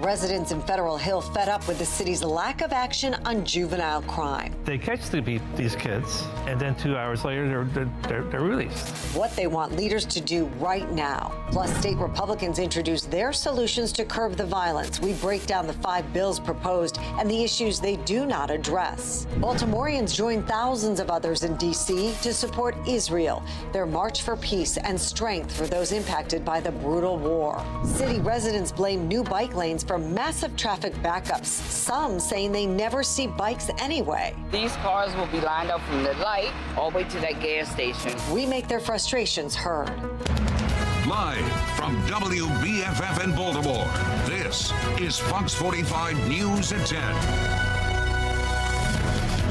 Residents in Federal Hill fed up with the city's lack of action on juvenile crime. They catch these kids, and then 2 hours later, they're released. What they want leaders to do right now. Plus, state Republicans introduced their solutions to curb the violence. We break down the 5 bills proposed and the issues they do not address. Baltimoreans joined thousands of others in D.C. to support Israel, their march for peace and strength for those impacted by the brutal war. City residents blame new bike lanes for massive traffic backups, some saying they never see bikes anyway. These cars will be lined up from the light all the way to that gas station. We make their frustrations heard. Live from WBFF in Baltimore, this is Fox 45 News at 10.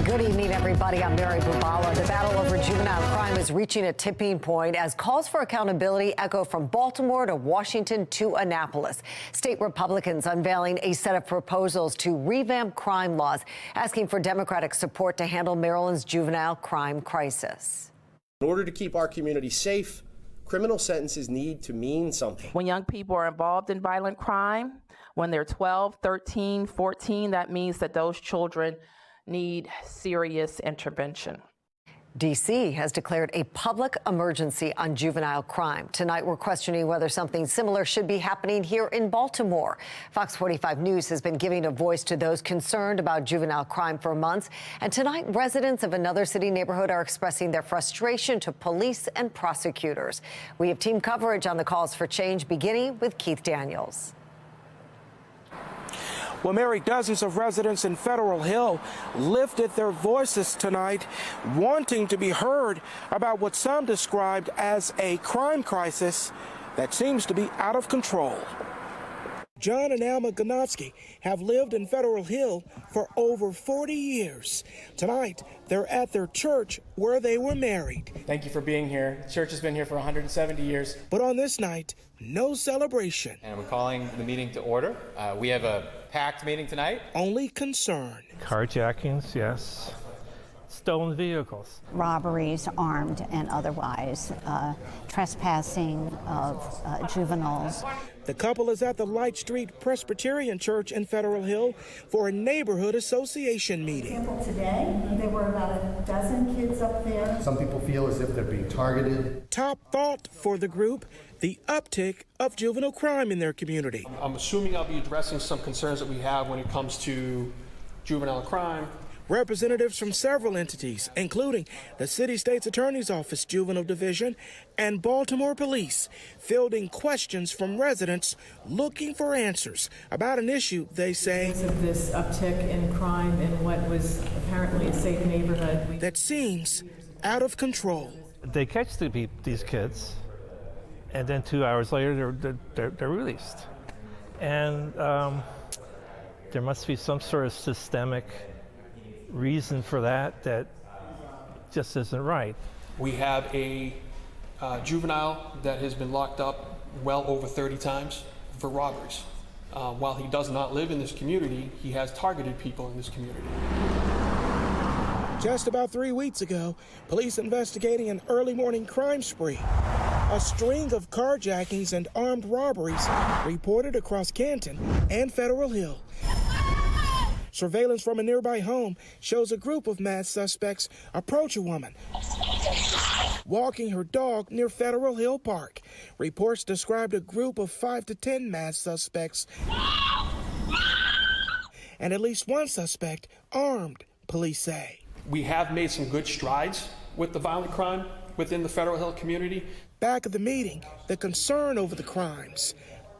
Good evening, everybody. I'm Mary Bubala. The battle over juvenile crime is reaching a tipping point as calls for accountability echo from Baltimore to Washington to Annapolis. State Republicans unveiling a set of proposals to revamp crime laws, asking for Democratic support to handle Maryland's juvenile crime crisis. In order to keep our community safe, criminal sentences need to mean something. When young people are involved in violent crime, when they're 12, 13, 14, that means that those children need serious intervention. D.C. has declared a public emergency on juvenile crime. Tonight, we're questioning whether something similar should be happening here in Baltimore. Fox 45 News has been giving a voice to those concerned about juvenile crime for months. And tonight, residents of another city neighborhood are expressing their frustration to police and prosecutors. We have team coverage on the calls for change, beginning with Keith Daniels. Well, Mary, dozens of residents in Federal Hill lifted their voices tonight, wanting to be heard about what some described as a crime crisis that seems to be out of control. John and Alma Ganowski have lived in Federal Hill for over 40 years. Tonight, they're at their church where they were married. Thank you for being here. The church has been here for 170 years. But on this night, no celebration. And we're calling the meeting to order. We have a packed meeting tonight. Only concern. Carjackings, yes. Stolen vehicles. Robberies, armed and otherwise, trespassing of juveniles. The couple is at the Light Street Presbyterian Church in Federal Hill for a neighborhood association meeting. Today, there were about a dozen kids up there. Some people feel as if they're being targeted. Top thought for the group, the uptick of juvenile crime in their community. I'm assuming I'll be addressing some concerns that we have when it comes to juvenile crime. Representatives from several entities, including the City State's Attorney's Office Juvenile Division and Baltimore Police, fielding questions from residents looking for answers about an issue they say of this uptick in crime in what was apparently a safe neighborhood that seems out of control. They catch these kids, and then 2 hours later, they're released. And there must be some sort of systemic reason for that just isn't right. We have a juvenile that has been locked up well over 30 times for robberies. While he does not live in this community, he has targeted people in this community. Just about 3 weeks ago, police investigating an early morning crime spree. A string of carjackings and armed robberies reported across Canton and Federal Hill. Surveillance from a nearby home shows a group of masked suspects approach a woman walking her dog near Federal Hill Park. Reports described a group of 5 to 10 masked suspects and at least one suspect armed, police say. We have made some good strides with the violent crime within the Federal Hill community. Back at the meeting, the concern over the crimes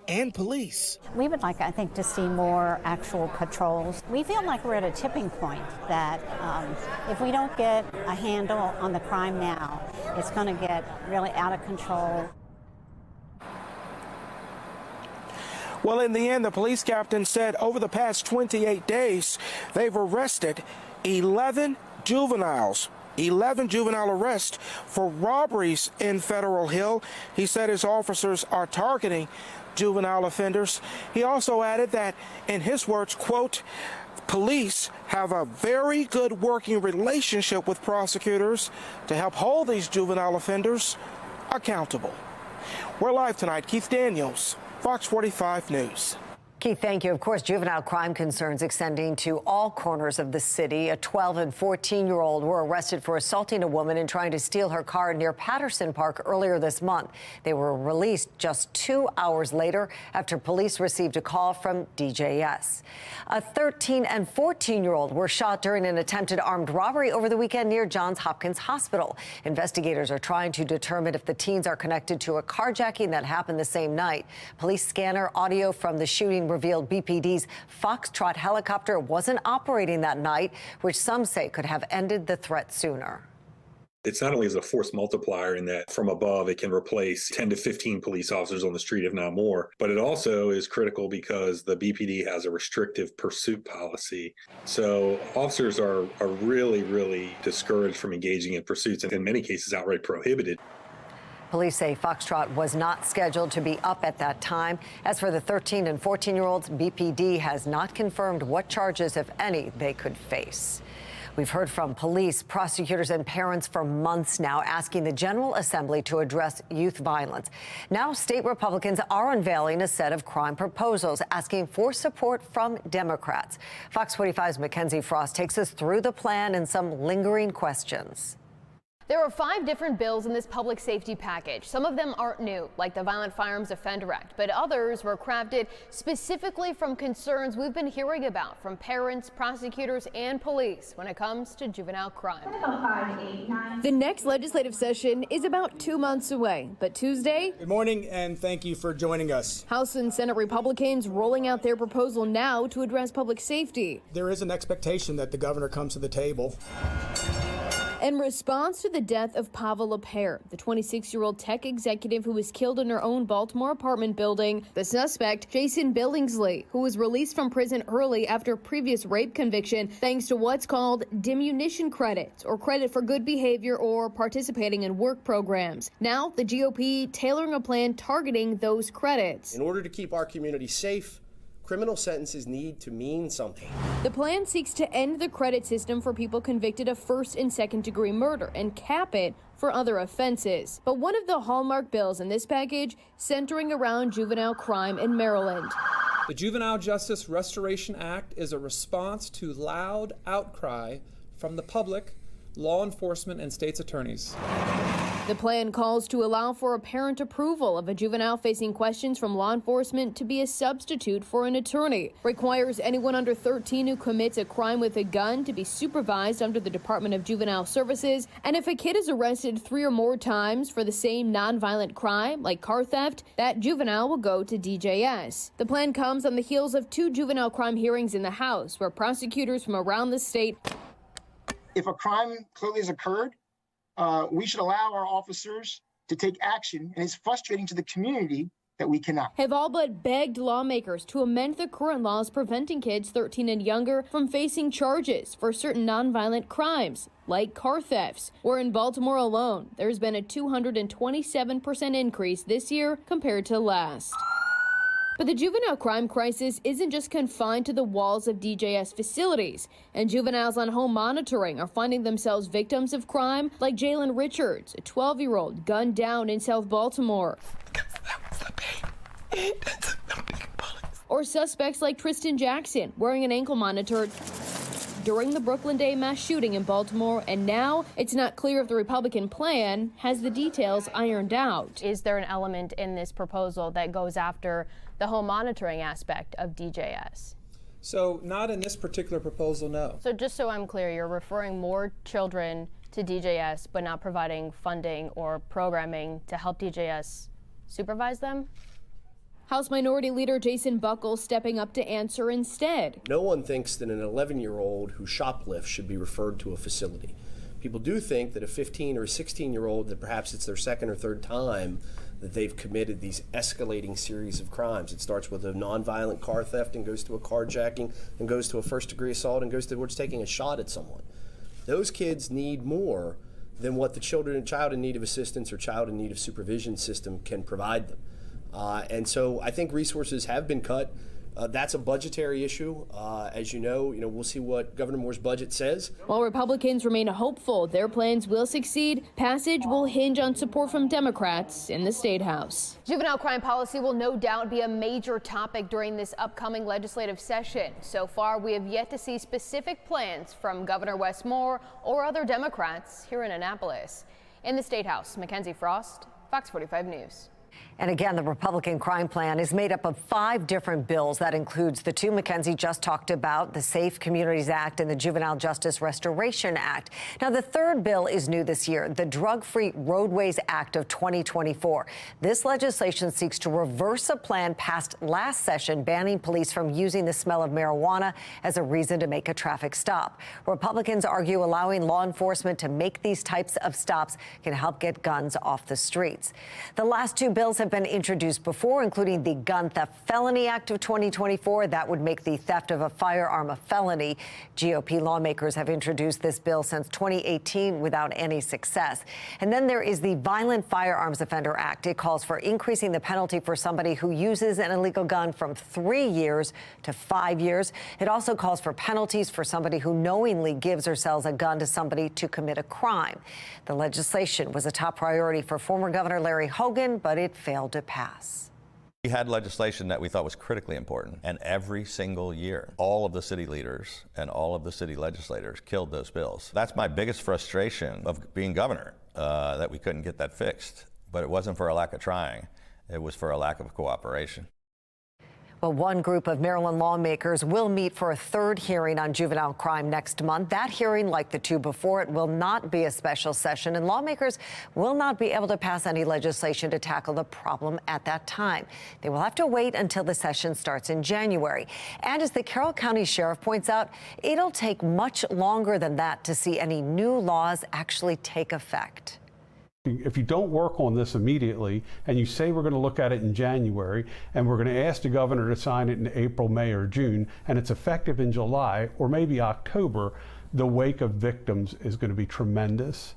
and police. We would like, I think, to see more actual patrols. We feel like we're at a tipping point that if we don't get a handle on the crime now, it's going to get really out of control. Well, in the end, the police captain said over the past 28 days, they've arrested 11 juveniles. 11 juvenile arrests for robberies in Federal Hill. He said his officers are targeting juvenile offenders. He also added that, in his words, quote, police have a very good working relationship with prosecutors to help hold these juvenile offenders accountable. We're live tonight. Keith Daniels, Fox 45 News. Keith, thank you. Of course, juvenile crime concerns extending to all corners of the city. A 12 and 14-year-old were arrested for assaulting a woman and trying to steal her car near Patterson Park earlier this month. They were released just 2 hours later after police received a call from DJS. A 13 and 14-year-old were shot during an attempted armed robbery over the weekend near Johns Hopkins Hospital. Investigators are trying to determine if the teens are connected to a carjacking that happened the same night. Police scanner audio from the shooting revealed BPD's Foxtrot helicopter wasn't operating that night, which some say could have ended the threat sooner. It's not only as a force multiplier in that from above it can replace 10 to 15 police officers on the street, if not more, but it also is critical because the BPD has a restrictive pursuit policy. So officers are really, really discouraged from engaging in pursuits and in many cases outright prohibited. Police say Foxtrot was not scheduled to be up at that time. As for the 13 and 14-year-olds, BPD has not confirmed what charges, if any, they could face. We've heard from police, prosecutors, and parents for months now asking the General Assembly to address youth violence. Now, state Republicans are unveiling a set of crime proposals, asking for support from Democrats. Fox 45's Mackenzie Frost takes us through the plan and some lingering questions. There are 5 different bills in this public safety package. Some of them aren't new, like the Violent Firearms Offender Act, but others were crafted specifically from concerns we've been hearing about from parents, prosecutors, and police when it comes to juvenile crime. The next legislative session is about 2 months away, but Tuesday... Good morning, and thank you for joining us. House and Senate Republicans rolling out their proposal now to address public safety. There is an expectation that the governor comes to the table. In response to the death of Pavel Lepere, the 26-year-old tech executive who was killed in her own Baltimore apartment building, the suspect, Jason Billingsley, who was released from prison early after a previous rape conviction thanks to what's called diminution credits, or credit for good behavior or participating in work programs. Now, the GOP tailoring a plan targeting those credits. In order to keep our community safe, criminal sentences need to mean something. The plan seeks to end the credit system for people convicted of first and second degree murder and cap it for other offenses. But one of the hallmark bills in this package centering around juvenile crime in Maryland. The Juvenile Justice Restoration Act is a response to loud outcry from the public, law enforcement, and state's attorneys. The plan calls to allow for a parent approval of a juvenile facing questions from law enforcement to be a substitute for an attorney. Requires anyone under 13 who commits a crime with a gun to be supervised under the Department of Juvenile Services. And if a kid is arrested 3 or more times for the same nonviolent crime, like car theft, that juvenile will go to DJS. The plan comes on the heels of 2 juvenile crime hearings in the House, where prosecutors from around the state... If a crime clearly has occurred, we should allow our officers to take action, and it's frustrating to the community that we cannot. Have all but begged lawmakers to amend the current laws preventing kids 13 and younger from facing charges for certain nonviolent crimes, like car thefts, where in Baltimore alone, there's been a 227% increase this year compared to last. But the juvenile crime crisis isn't just confined to the walls of DJS facilities, and juveniles on home monitoring are finding themselves victims of crime, like Jalen Richards, a 12-year-old gunned down in South Baltimore. Or suspects like Tristan Jackson, wearing an ankle monitor during the Brooklyn Day mass shooting in Baltimore, and now it's not clear if the Republican plan has the details ironed out. Is there an element in this proposal that goes after the home monitoring aspect of DJS? So not in this particular proposal, no. So just so I'm clear, you're referring more children to DJS, but not providing funding or programming to help DJS supervise them? House Minority Leader Jason Buckles stepping up to answer instead. No one thinks that an 11-year-old who shoplifts should be referred to a facility. People do think that a 15 or a 16-year-old, that perhaps it's their second or third time that they've committed these escalating series of crimes. It starts with a nonviolent car theft and goes to a carjacking and goes to a first-degree assault and goes towards taking a shot at someone. Those kids need more than what the child in need of assistance or child in need of supervision system can provide them. And so I think resources have been cut That's a budgetary issue. As you know, we'll see what Governor Moore's budget says. While Republicans remain hopeful their plans will succeed, passage will hinge on support from Democrats in the State House. Juvenile crime policy will no doubt be a major topic during this upcoming legislative session. So far, we have yet to see specific plans from Governor Wes Moore or other Democrats here in Annapolis. In the State House, Mackenzie Frost, Fox 45 News. And again, the Republican crime plan is made up of 5 different bills. That includes the 2 Mackenzie just talked about, the Safe Communities Act and the Juvenile Justice Restoration Act. Now, the 3rd bill is new this year, the Drug-Free Roadways Act of 2024. This legislation seeks to reverse a plan passed last session banning police from using the smell of marijuana as a reason to make a traffic stop. Republicans argue allowing law enforcement to make these types of stops can help get guns off the streets. The last 2 bills have been introduced before, including the Gun Theft Felony Act of 2024. That would make the theft of a firearm a felony. GOP lawmakers have introduced this bill since 2018 without any success. And then there is the Violent Firearms Offender Act. It calls for increasing the penalty for somebody who uses an illegal gun from 3 years to 5 years. It also calls for penalties for somebody who knowingly gives or sells a gun to somebody to commit a crime. The legislation was a top priority for former Governor Larry Hogan, but it failed to pass. We had legislation that we thought was critically important, and every single year, all of the city leaders and all of the city legislators killed those bills. That's my biggest frustration of being governor, that we couldn't get that fixed. But it wasn't for a lack of trying. It was for a lack of cooperation. Well, one group of Maryland lawmakers will meet for a 3rd hearing on juvenile crime next month. That hearing, like the 2 before it, will not be a special session, and lawmakers will not be able to pass any legislation to tackle the problem at that time. They will have to wait until the session starts in January. And as the Carroll County Sheriff points out, it'll take much longer than that to see any new laws actually take effect. If you don't work on this immediately and you say we're going to look at it in January and we're going to ask the governor to sign it in April, May, or June, and it's effective in July or maybe October, the wake of victims is going to be tremendous.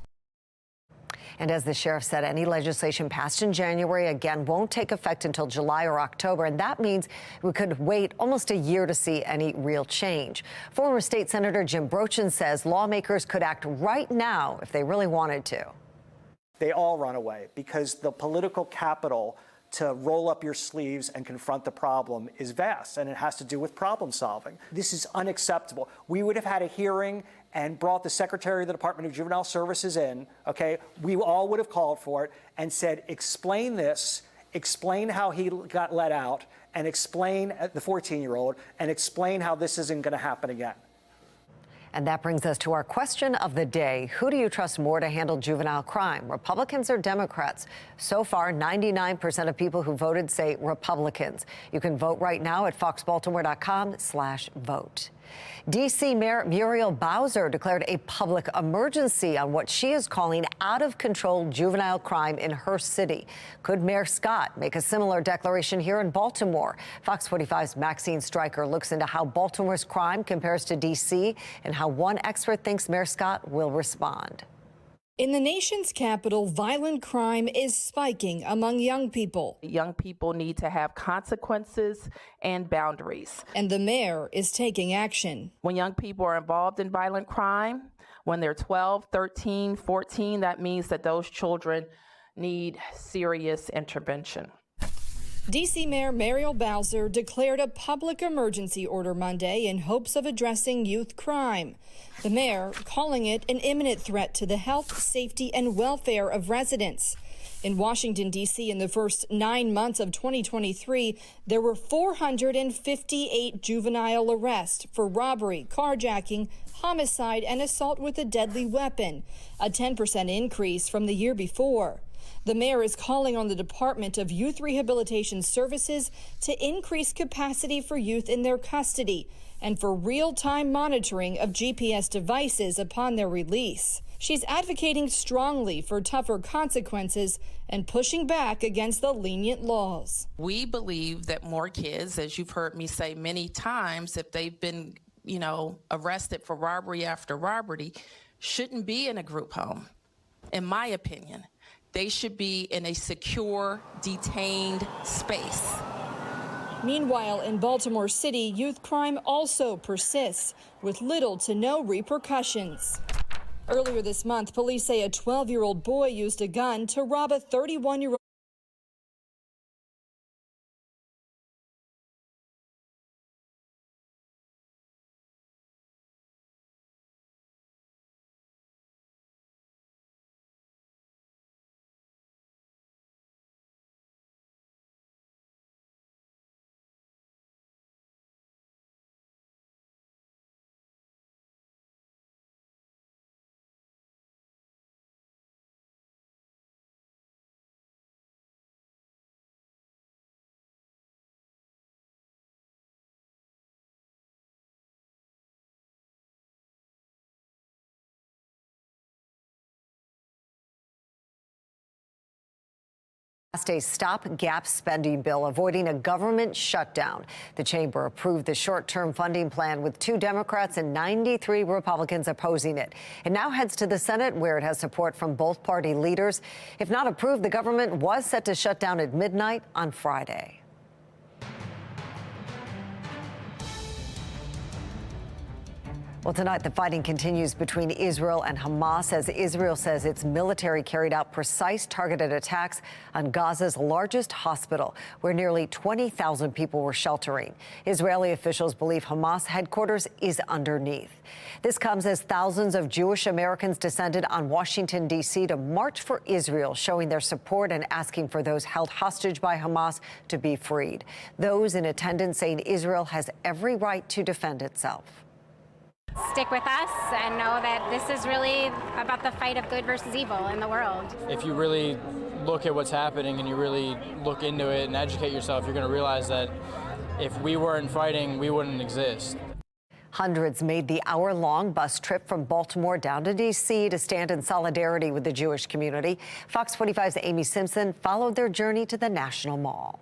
And as the sheriff said, any legislation passed in January, again, won't take effect until July or October. And that means we could wait almost a year to see any real change. Former State Senator Jim Brochin says lawmakers could act right now if they really wanted to. They all run away because the political capital to roll up your sleeves and confront the problem is vast, and it has to do with problem solving. This is unacceptable. We would have had a hearing and brought the Secretary of the Department of Juvenile Services in, okay? We all would have called for it and said, explain this, explain how he got let out, and explain the 14-year-old, and explain how this isn't going to happen again. And that brings us to our question of the day. Who do you trust more to handle juvenile crime, Republicans or Democrats? So far, 99% of people who voted say Republicans. You can vote right now at foxbaltimore.com/vote. D.C. Mayor Muriel Bowser declared a public emergency on what she is calling out-of-control juvenile crime in her city. Could Mayor Scott make a similar declaration here in Baltimore? Fox 45's Maxine Stryker looks into how Baltimore's crime compares to D.C. and how one expert thinks Mayor Scott will respond. In the nation's capital, violent crime is spiking among young people. Young people need to have consequences and boundaries. And the mayor is taking action. When young people are involved in violent crime, when they're 12, 13, 14, that means that those children need serious intervention. D.C. Mayor Muriel Bowser declared a public emergency order Monday in hopes of addressing youth crime. The mayor calling it an imminent threat to the health, safety, and welfare of residents. In Washington, D.C., in the first 9 months of 2023, there were 458 juvenile arrests for robbery, carjacking, homicide, and assault with a deadly weapon, a 10% increase from the year before. The mayor is calling on the Department of Youth Rehabilitation Services to increase capacity for youth in their custody and for real-time monitoring of GPS devices upon their release. She's advocating strongly for tougher consequences and pushing back against the lenient laws. We believe that more kids, as you've heard me say many times, if they've been, arrested for robbery after robbery, shouldn't be in a group home, in my opinion. They should be in a secure, detained space. Meanwhile, in Baltimore City, youth crime also persists with little to no repercussions. Earlier this month, police say a 12-year-old boy used a gun to rob a 31-year-old. A stopgap spending bill avoiding a government shutdown. The chamber approved the short-term funding plan with 2 Democrats and 93 Republicans opposing it. It now heads to the Senate, where it has support from both party leaders. If not approved, the government was set to shut down at midnight on Friday. Well, tonight, the fighting continues between Israel and Hamas as Israel says its military carried out precise targeted attacks on Gaza's largest hospital, where nearly 20,000 people were sheltering. Israeli officials believe Hamas headquarters is underneath. This comes as thousands of Jewish Americans descended on Washington, D.C. to march for Israel, showing their support and asking for those held hostage by Hamas to be freed. Those in attendance saying Israel has every right to defend itself. Stick with us and know that this is really about the fight of good versus evil in the world. If you really look at what's happening and you really look into it and educate yourself, you're going to realize that if we weren't fighting, we wouldn't exist. Hundreds made the hour-long bus trip from Baltimore down to D.C. to stand in solidarity with the Jewish community. Fox 45's Amy Simpson followed their journey to the National Mall.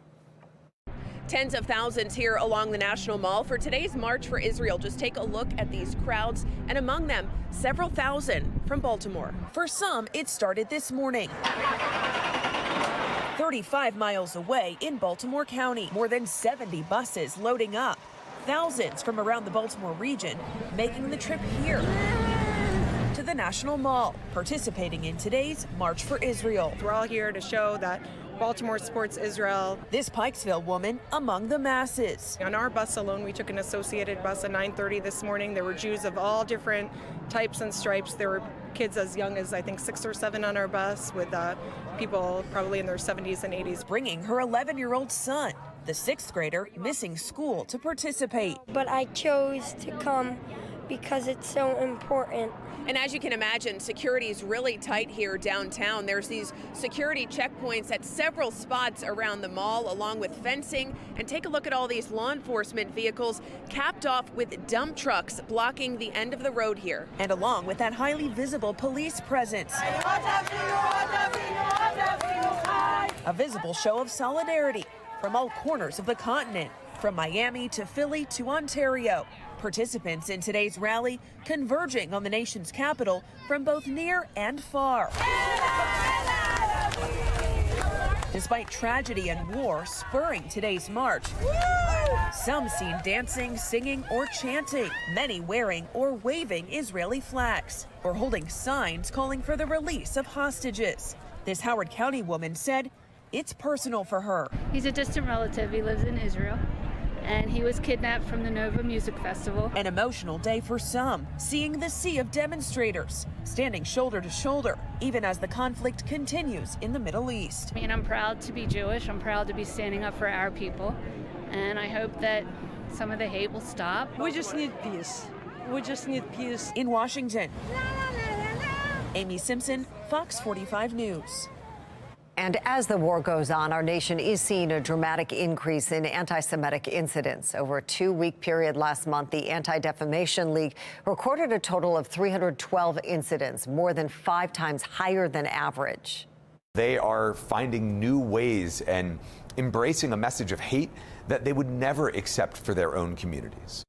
Tens of thousands here along the National Mall for today's March for Israel. Just take a look at these crowds, and among them, several thousand from Baltimore. For some, it started this morning. 35 miles away in Baltimore County, more than 70 buses loading up. Thousands from around the Baltimore region making the trip here to the National Mall, participating in today's March for Israel. We're all here to show that Baltimore supports Israel. This Pikesville woman among the masses. On our bus alone, we took an associated bus at 9:30 this morning. There were Jews of all different types and stripes. There were kids as young as, I think, 6 or 7 on our bus, with people probably in their 70s and 80s. Bringing her 11-year-old son, the 6th grader, missing school to participate. But I chose to come because it's so important. And as you can imagine, security is really tight here downtown. There's these security checkpoints at several spots around the mall, along with fencing. And take a look at all these law enforcement vehicles capped off with dump trucks blocking the end of the road here. And along with that highly visible police presence, a visible show of solidarity from all corners of the continent, from Miami to Philly to Ontario. Participants in today's rally converging on the nation's capital from both near and far. Despite tragedy and war spurring today's march, some seen dancing, singing, or chanting, many wearing or waving Israeli flags, or holding signs calling for the release of hostages. This Howard County woman said it's personal for her. He's a distant relative. He lives in Israel, and he was kidnapped from the Nova Music Festival. An emotional day for some, seeing the sea of demonstrators standing shoulder to shoulder, even as the conflict continues in the Middle East. And I'm proud to be Jewish. I'm proud to be standing up for our people, and I hope that some of the hate will stop. We just need peace. We just need peace. In Washington, Amy Simpson, Fox 45 News. And as the war goes on, our nation is seeing a dramatic increase in anti-Semitic incidents. Over a 2-week period last month, the Anti-Defamation League recorded a total of 312 incidents, more than 5 times higher than average. They are finding new ways and embracing a message of hate that they would never accept for their own communities.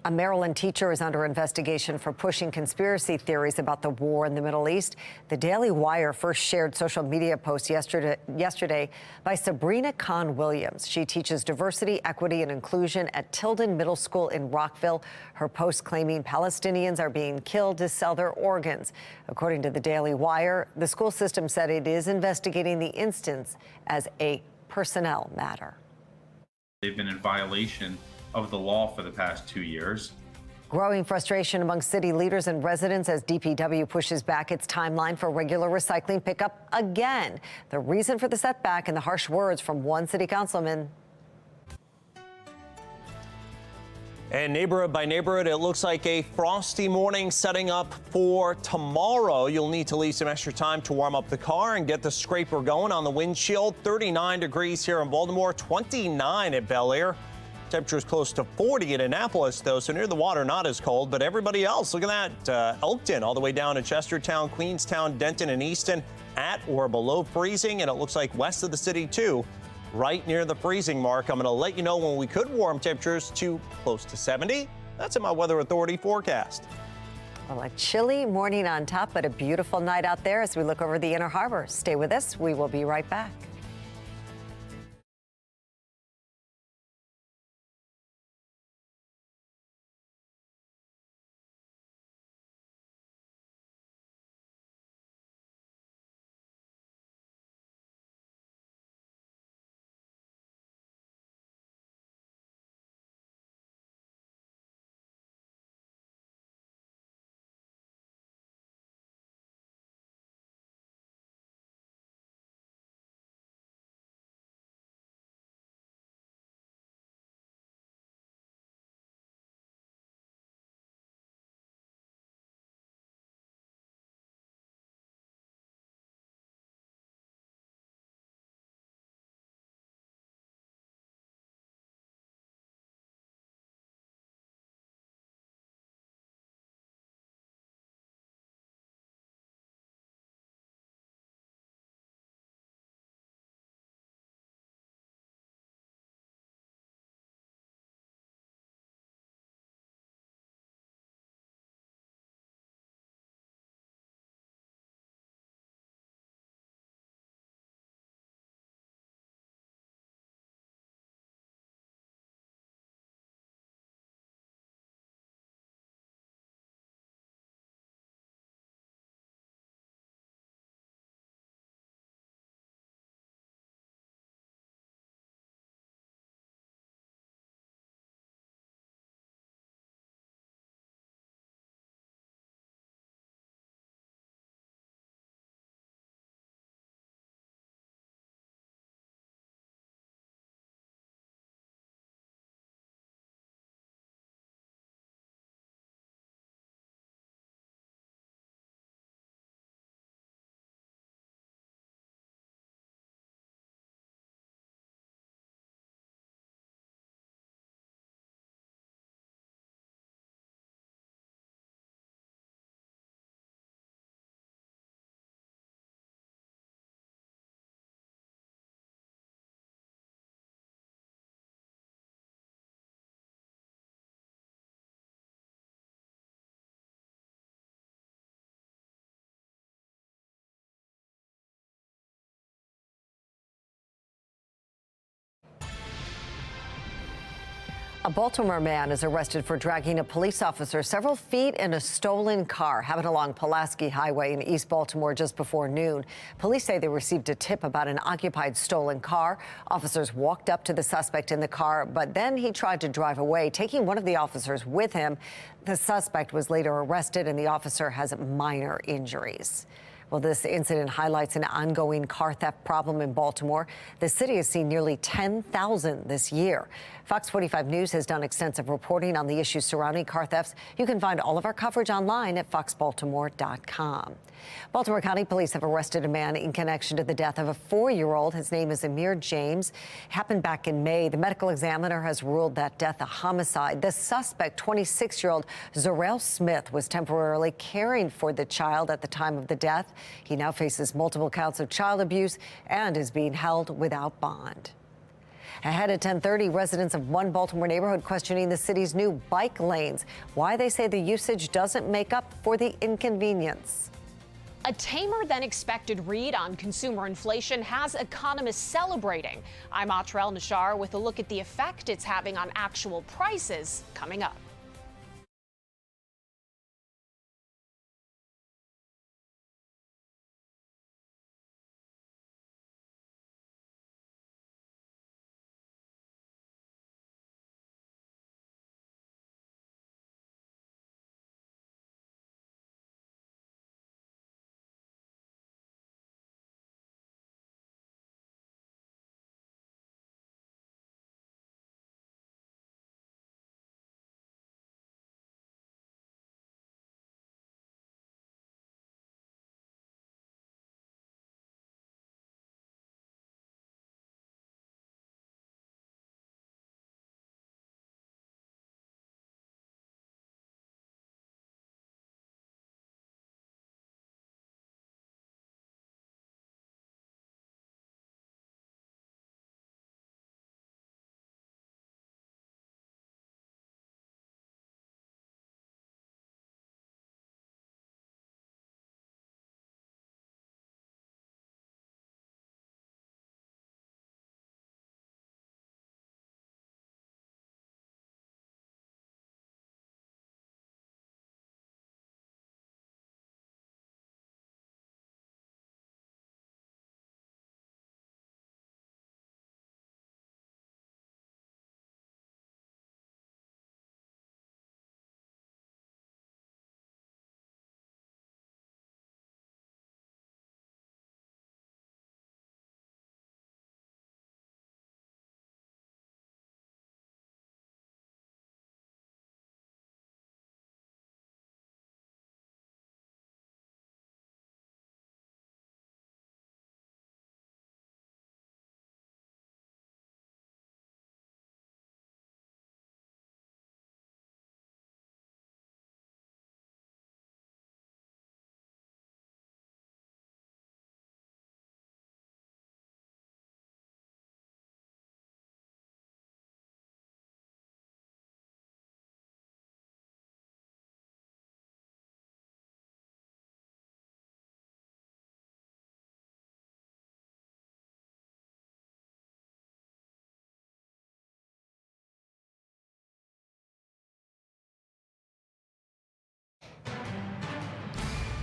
A Maryland teacher is under investigation for pushing conspiracy theories about the war in the Middle East. The Daily Wire first shared social media posts yesterday by Sabrina Khan Williams. She teaches diversity, equity, and inclusion at Tilden Middle School in Rockville. Her post claiming Palestinians are being killed to sell their organs. According to the Daily Wire, the school system said it is investigating the instance as a personnel matter. They've been in violation of the law for the past 2 years. Growing frustration among city leaders and residents as DPW pushes back its timeline for regular recycling pickup again. The reason for the setback and the harsh words from one city councilman. And neighborhood by neighborhood, it looks like a frosty morning setting up for tomorrow. You'll need to leave some extra time to warm up the car and get the scraper going on the windshield. 39 degrees here in Baltimore, 29 at Bel Air. Temperatures close to 40 in Annapolis, though, so near the water not as cold. But everybody else, look at that. Elkton all the way down to Chestertown, Queenstown, Denton, and Easton at or below freezing. And it looks like west of the city, too, right near the freezing mark. I'm going to let you know when we could warm temperatures to close to 70. That's in my Weather Authority forecast. Well, a chilly morning on top, but a beautiful night out there as we look over the Inner Harbor. Stay with us. We will be right back. A Baltimore man is arrested for dragging a police officer several feet in a stolen car. Happened along Pulaski Highway in East Baltimore just before noon. Police say they received a tip about an occupied stolen car. Officers walked up to the suspect in the car, but then he tried to drive away, taking one of the officers with him. The suspect was later arrested, and the officer has minor injuries. Well, this incident highlights an ongoing car theft problem in Baltimore. The city has seen nearly 10,000 this year. Fox 45 News has done extensive reporting on the issues surrounding car thefts. You can find all of our coverage online at foxbaltimore.com. Baltimore County Police have arrested a man in connection to the death of a 4-year-old. His name is Amir James. Happened back in May. The medical examiner has ruled that death a homicide. The suspect, 26-year-old Zarel Smith, was temporarily caring for the child at the time of the death. He now faces multiple counts of child abuse and is being held without bond. Ahead at 10:30, residents of one Baltimore neighborhood questioning the city's new bike lanes. Why they say the usage doesn't make up for the inconvenience. A tamer than expected read on consumer inflation has economists celebrating. I'm Atrell Nashar with a look at the effect it's having on actual prices coming up.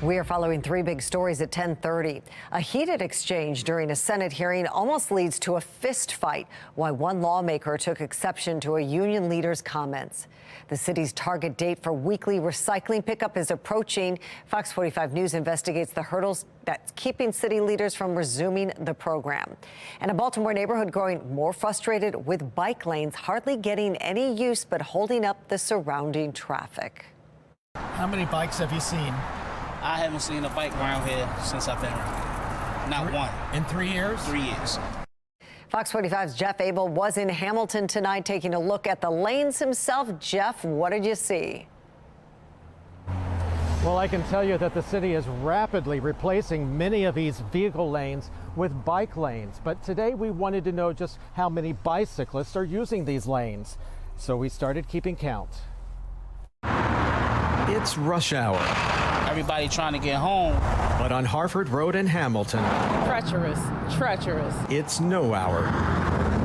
We are following three big stories at 10:30. A heated exchange during a Senate hearing almost leads to a fist fight. Why one lawmaker took exception to a union leader's comments. The city's target date for weekly recycling pickup is approaching. Fox 45 News investigates the hurdles that's keeping city leaders from resuming the program. And a Baltimore neighborhood growing more frustrated with bike lanes hardly getting any use but holding up the surrounding traffic. How many bikes have you seen? I haven't seen a bike around here since I've been around. Not one. In 3 years? 3 years. Fox 45's Jeff Abel was in Hamilton tonight taking a look at the lanes himself. Jeff, what did you see? Well, I can tell you that the city is rapidly replacing many of these vehicle lanes with bike lanes. But today we wanted to know just how many bicyclists are using these lanes. So we started keeping count. It's rush hour. Everybody trying to get home. But on Harford Road in Hamilton, treacherous. it's no hour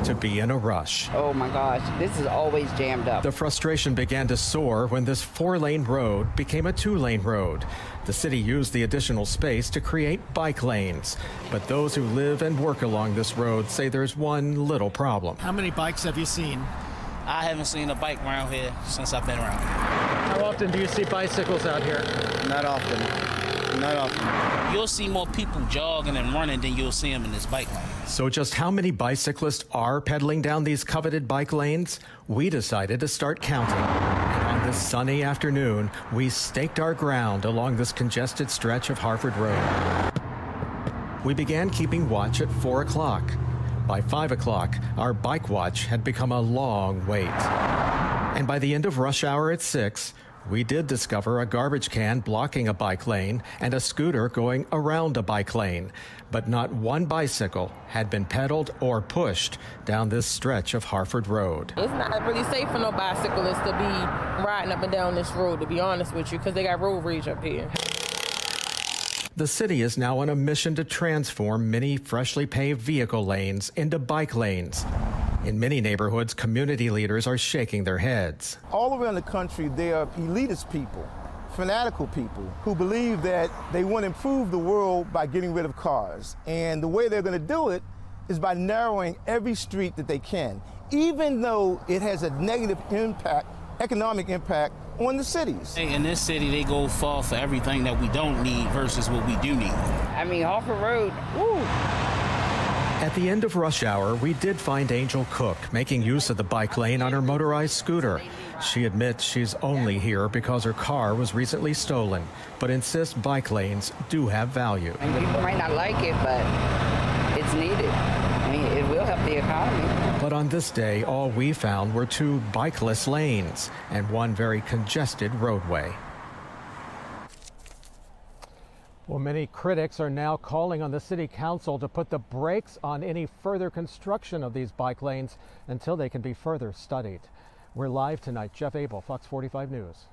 to be in a rush. Oh my gosh, this is always jammed up. The frustration began to soar when this 4-lane road became a 2-lane road. The city used the additional space to create bike lanes. But those who live and work along this road say there's one little problem. How many bikes have you seen? I haven't seen a bike around here since I've been around. How often do you see bicycles out here? Not often. You'll see more people jogging and running than you'll see them in this bike lane. So just how many bicyclists are pedaling down these coveted bike lanes? We decided to start counting. And on this sunny afternoon, we staked our ground along this congested stretch of Harford Road. We began keeping watch at 4 o'clock. By 5 o'clock, our bike watch had become a long wait. And by the end of rush hour at 6, We did discover a garbage can blocking a bike lane and a scooter going around a bike lane, but not one bicycle had been pedaled or pushed down this stretch of Harford Road. It's not really safe for no bicyclists to be riding up and down this road, to be honest with you, because they got road rage up here. The city is now on a mission to transform many freshly paved vehicle lanes into bike lanes. In many neighborhoods, community leaders are shaking their heads. All around the country, there are elitist people, fanatical people, who believe that they want to improve the world by getting rid of cars. And the way they're going to do it is by narrowing every street that they can, even though it has a negative impact, economic impact on the cities. In this city, they go for everything that we don't need versus what we do need. I mean, Harford Road, woo! At the end of rush hour, we did find Angel Cook making use of the bike lane on her motorized scooter. She admits she's only here because her car was recently stolen, but insists bike lanes do have value. And people might not like it, but it's needed. I mean, it will help the economy. But on this day, all we found were 2 bikeless lanes and one very congested roadway. Well, many critics are now calling on the city council to put the brakes on any further construction of these bike lanes until they can be further studied. We're live tonight. Jeff Abel, Fox 45 News.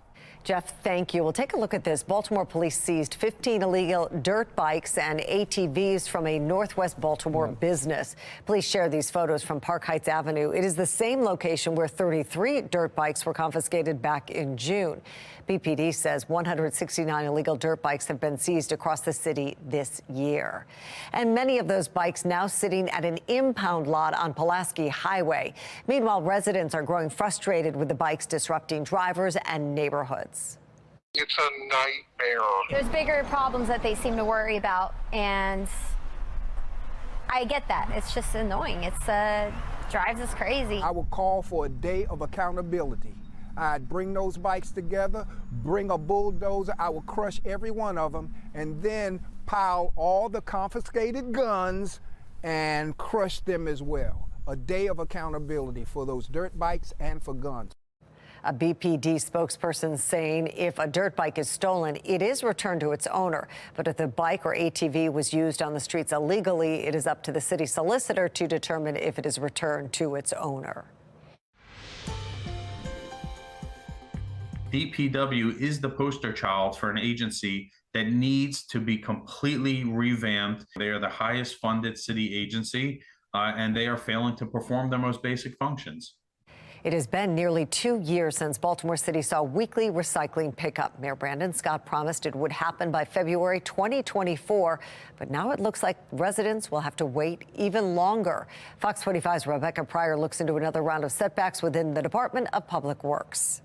Jeff, thank you. We'll take a look at this. Baltimore police seized 15 illegal dirt bikes and ATVs from a Northwest Baltimore business. Police shared these photos from Park Heights Avenue. It is the same location where 33 dirt bikes were confiscated back in June. BPD says 169 illegal dirt bikes have been seized across the city this year. And many of those bikes now sitting at an impound lot on Pulaski Highway. Meanwhile, residents are growing frustrated with the bikes disrupting drivers and neighborhoods. It's a nightmare. There's bigger problems that they seem to worry about, and I get that. It's just annoying. It's drives us crazy. I would call for a day of accountability. I'd bring those bikes together, bring a bulldozer, I would crush every one of them, and then pile all the confiscated guns and crush them as well. A day of accountability for those dirt bikes and for guns. A BPD spokesperson saying if a dirt bike is stolen, it is returned to its owner. But if the bike or ATV was used on the streets illegally, it is up to the city solicitor to determine if it is returned to its owner. DPW is the poster child for an agency that needs to be completely revamped. They are the highest funded city agency, and they are failing to perform their most basic functions. It has been nearly 2 years since Baltimore City saw weekly recycling pickup. Mayor Brandon Scott promised it would happen by February 2024, but now it looks like residents will have to wait even longer. Fox 45's Rebecca Pryor looks into another round of setbacks within the Department of Public Works.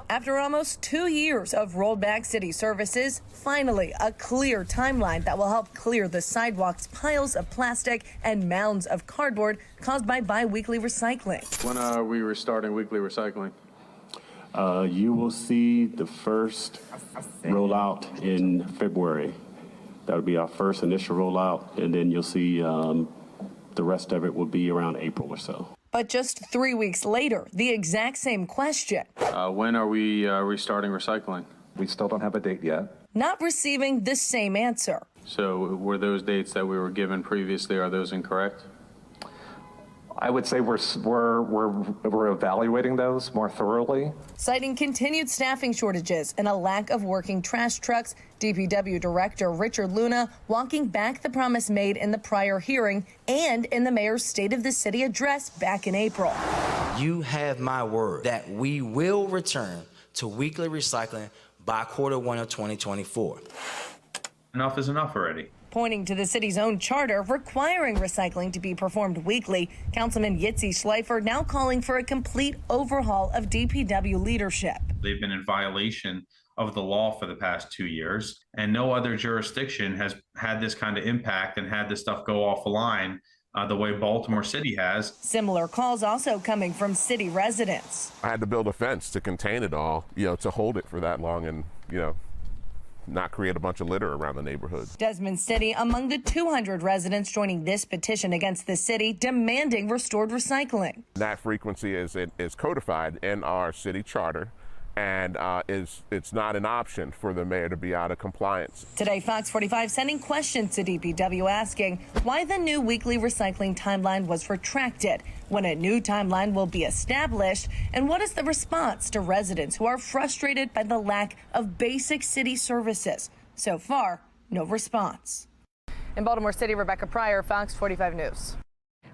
After almost 2 years of rolled back city services, finally a clear timeline that will help clear the sidewalks, piles of plastic, and mounds of cardboard caused by bi-weekly recycling. When are we restarting weekly recycling? You will see the first rollout in February. That would be our first initial rollout, and then you'll see the rest of it will be around April or so. But just 3 weeks later, the exact same question. When are we restarting recycling? We still don't have a date yet. Not receiving the same answer. So were those dates that we were given previously, are those incorrect? I would say we're evaluating those more thoroughly. Citing continued staffing shortages and a lack of working trash trucks, DPW Director Richard Luna walking back the promise made in the prior hearing and in the mayor's State of the City address back in April. You have my word that we will return to weekly recycling by Q1 of 2024. Enough is enough already. Pointing to the city's own charter requiring recycling to be performed weekly, Councilman Yitzi Schleifer now calling for a complete overhaul of DPW leadership. They've been in violation of the law for the past 2 years, and no other jurisdiction has had this kind of impact and had this stuff go off the line the way Baltimore City has. Similar calls also coming from city residents. I had to build a fence to contain it all, to hold it for that long and, not create a bunch of litter around the neighborhood. Desmond City among the 200 residents joining this petition against the city demanding restored recycling. That frequency is codified in our city charter, and it's not an option for the mayor to be out of compliance. Today, Fox 45 sending questions to DPW asking why the new weekly recycling timeline was retracted, when a new timeline will be established, and what is the response to residents who are frustrated by the lack of basic city services. So far, no response. In Baltimore City, Rebecca Pryor, Fox 45 News.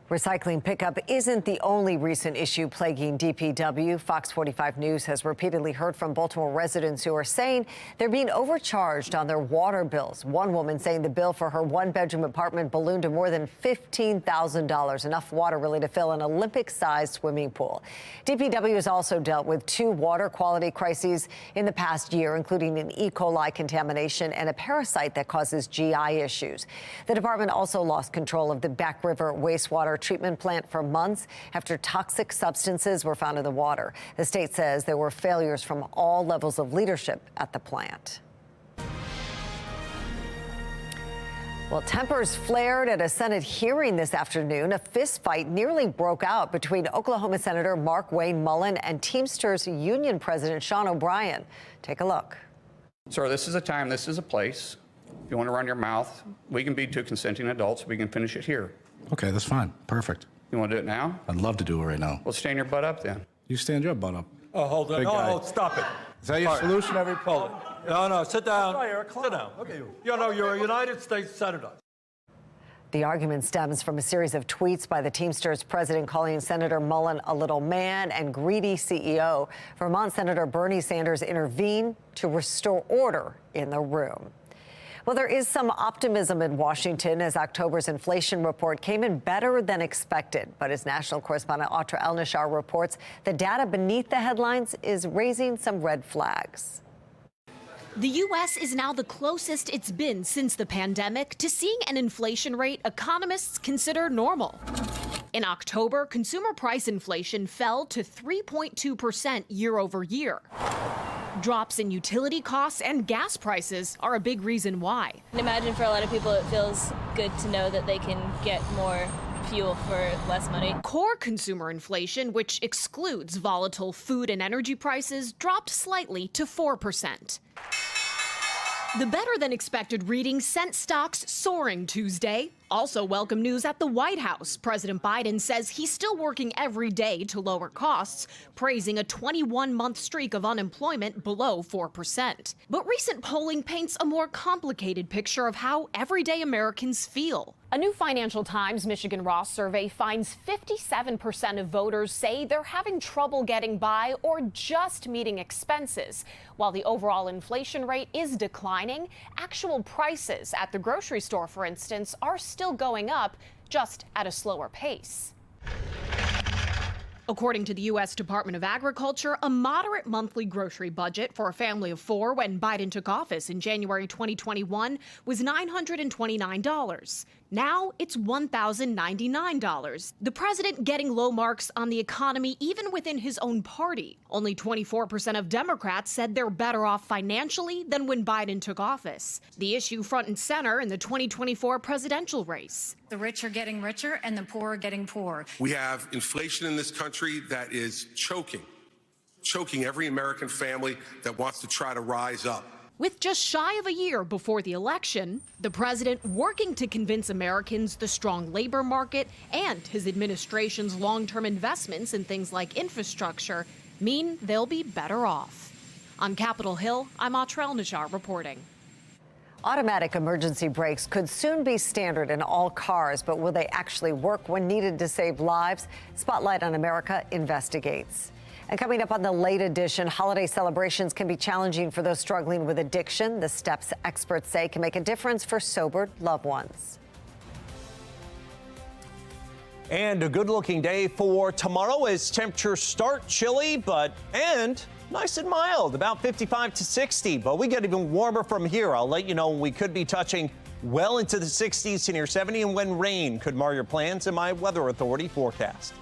Recycling pickup isn't the only recent issue plaguing DPW. Fox 45 News has repeatedly heard from Baltimore residents who are saying they're being overcharged on their water bills. One woman saying the bill for her one-bedroom apartment ballooned to more than $15,000, enough water really to fill an Olympic-sized swimming pool. DPW has also dealt with 2 water quality crises in the past year, including an E. coli contamination and a parasite that causes GI issues. The department also lost control of the Back River wastewater treatment plant for months after toxic substances were found in the water. The state says there were failures from all levels of leadership at the plant. Well, tempers flared at a Senate hearing this afternoon. A fistfight nearly broke out between Oklahoma Senator Mark Wayne Mullen and Teamsters Union President Sean O'Brien. Take a look. Sir, this is a time, this is a place. If you want to run your mouth, we can be 2 consenting adults. We can finish it here. Okay, that's fine. Perfect. You want to do it now? I'd love to do it right now. Well, stand your butt up then. You stand your butt up. Oh, hold on. Big guy. No, stop it. Is that your solution every Hold it. No, sit down. Sit down. Okay. You're a United States Senator. The argument stems from a series of tweets by the Teamsters president calling Senator Mullen a little man and greedy CEO. Vermont Senator Bernie Sanders intervened to restore order in the room. Well, there is some optimism in Washington as October's inflation report came in better than expected. But as national correspondent Atra El-Nashar reports, the data beneath the headlines is raising some red flags. The U.S. is now the closest it's been since the pandemic to seeing an inflation rate economists consider normal. In October, consumer price inflation fell to 3.2% year over year. Drops in utility costs and gas prices are a big reason why. I imagine for a lot of people it feels good to know that they can get more fuel for less money. Core consumer inflation, which excludes volatile food and energy prices, dropped slightly to 4%. The better-than-expected reading sent stocks soaring Tuesday. Also welcome news at the White House. President Biden says he's still working every day to lower costs, praising a 21-month streak of unemployment below 4%. But recent polling paints a more complicated picture of how everyday Americans feel. A new Financial Times Michigan Ross survey finds 57% of voters say they're having trouble getting by or just meeting expenses. While the overall inflation rate is declining, actual prices at the grocery store, for instance, are still going up, just at a slower pace. According to the U.S. Department of Agriculture, a moderate monthly grocery budget for a family of 4 when Biden took office in January 2021 was $929. Now it's $1,099. The president getting low marks on the economy even within his own party. Only 24% of Democrats said they're better off financially than when Biden took office. The issue front and center in the 2024 presidential race. The rich are getting richer and the poor are getting poorer. We have inflation in this country that is choking every American family that wants to try to rise up. With just shy of a year before the election, the president working to convince Americans the strong labor market and his administration's long-term investments in things like infrastructure mean they'll be better off. On Capitol Hill, I'm Atra El-Nashar reporting. Automatic emergency brakes could soon be standard in all cars, but will they actually work when needed to save lives? Spotlight on America investigates. And coming up on the late edition, holiday celebrations can be challenging for those struggling with addiction. The steps experts say can make a difference for sobered loved ones. And a good-looking day for tomorrow as temperatures start chilly, and nice and mild, about 55 to 60. But we get even warmer from here. I'll let you know when we could be touching well into the 60s to near 70 and when rain could mar your plans in my Weather Authority forecast.